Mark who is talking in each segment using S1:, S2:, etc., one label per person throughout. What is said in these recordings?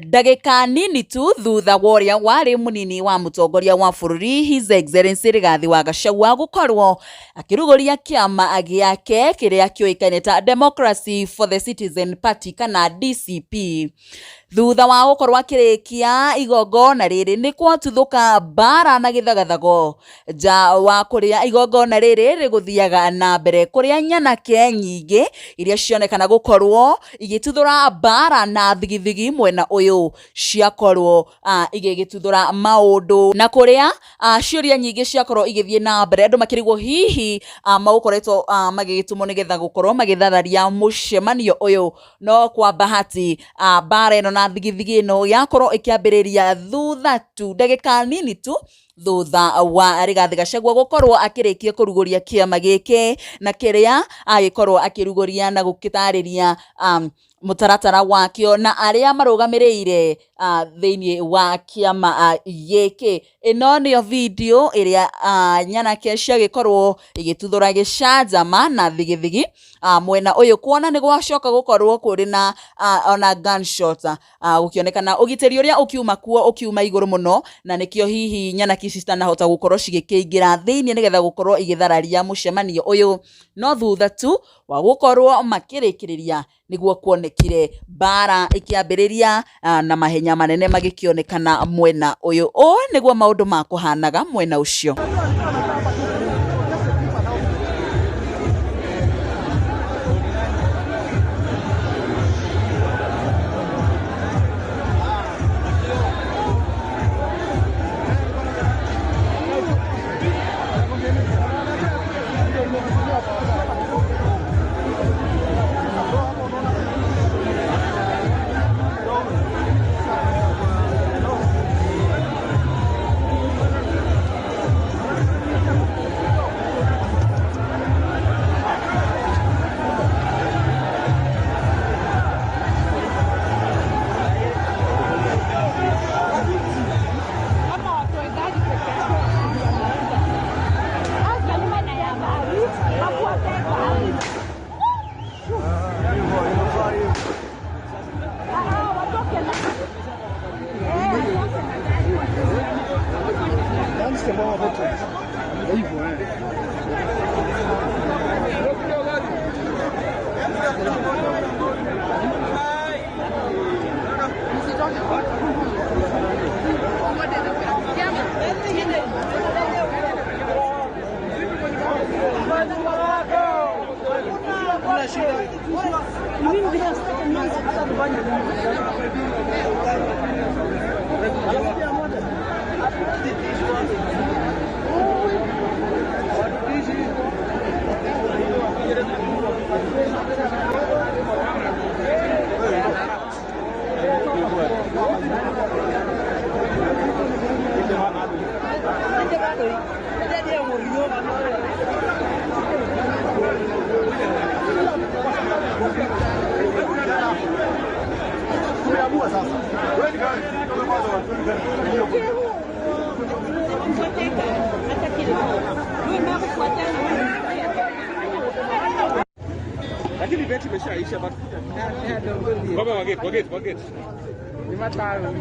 S1: Ndagika nini tu thutha woria wari munini wa mutongoria wa bururi His Excellency Rigathi wa Gachagua gukorwo akiruguria kiama giake kiria kioikaine ta Democracy for the Citizen Party kana DCP. Thutha wa gukorwo akirikia igongona riri ni kwatuthuka Mbara na githagathago nja wa kuria igongona riri riguthiaga na mbere kuria nyanake nyingi iria cionekana gukorwo igituthura Mbara na thigithigi mwena uyu ciakorwo igigituthura maundu na kuria ciuria nyingi ciakorwo igithie na mbere andu makirigwo hihi magukoretwo magigitumwo nigetha gukorwo magithararia mucemanio uyu no kwa bahati Mbara ino na thigithigi no yakorwo ikiambiriria thutha tu ndagika nini tu thutha wa Rigathi Gachagua gukorwo akirikia kuruguria kiama giki na kiria agikorwo akiruguria na gukitariria mutaratara wakio na aria marugamireire thiini wa kiama giki. Ino niyo video iria nyanake ciagikorwo igituthura gicanjama na thigithigi mwena uyu kuona ni gwacoka gukorwo kuri na ona gunshot gukionekana ugitiri uria ukiuma kuo ukiuma iguru muno na nikio hihi nyanake citanahota gukorwo cigikiingira thiini nigetha gukorwo igithararia mucemanio uyu no thutha tu wa gukorwo makirikiriria niguo kuonekire Mbara ikiambiriria na mahenya manene magikionekana mwena uyu niguo maundu makuhanaga mwena ucio.
S2: Lakini beti imeshaisha baba wageti ni matano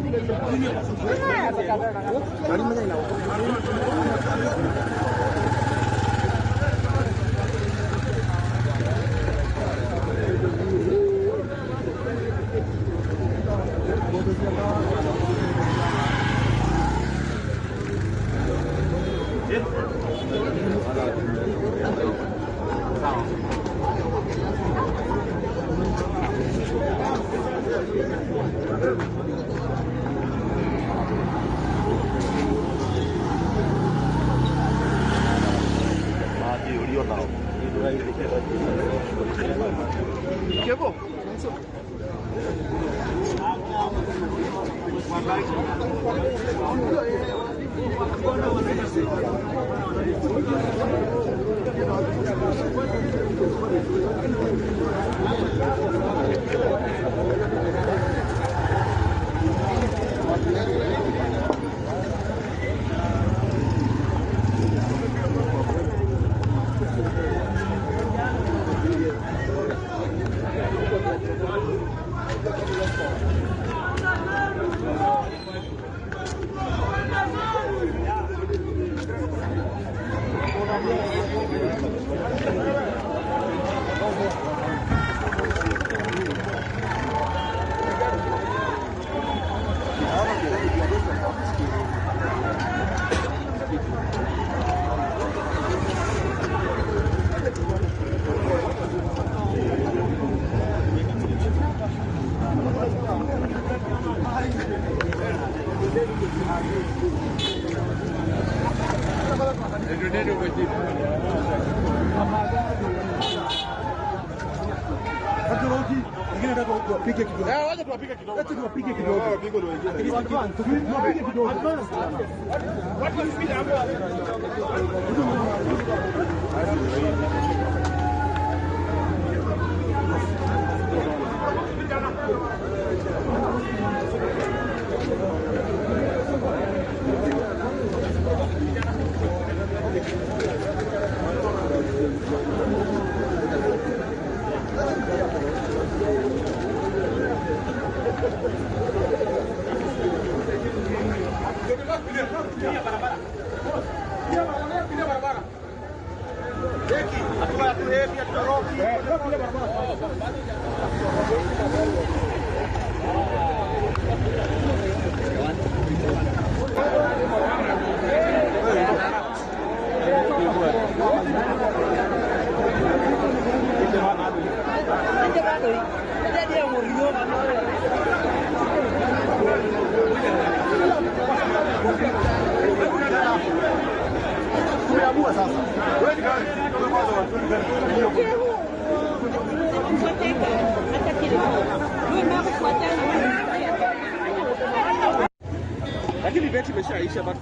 S2: Lakini beti imeshaisha bado.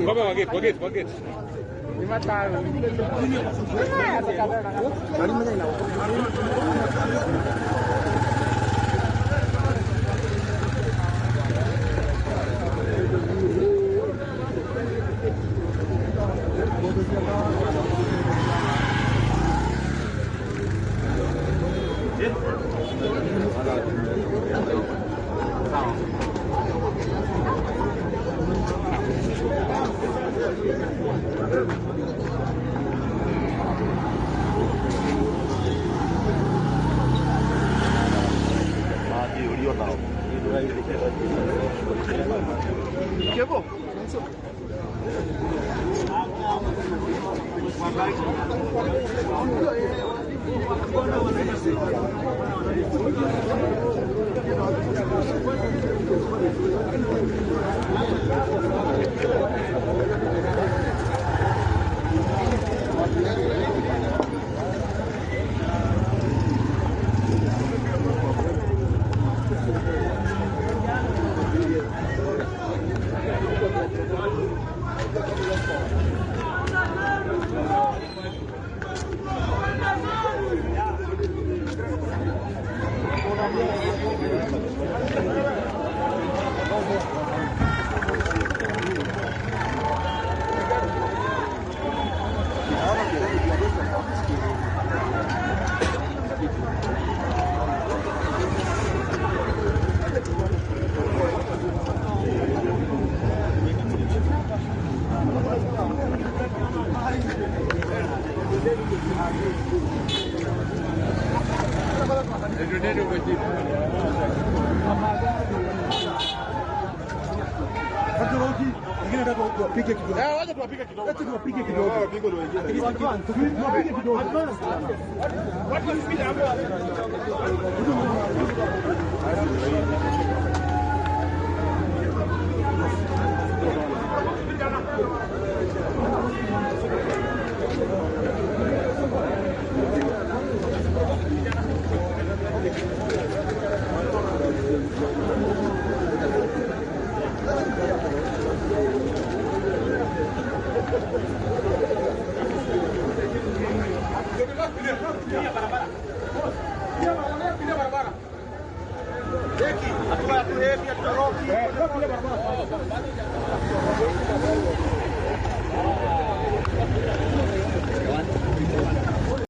S2: Baba wageti. Ni matano.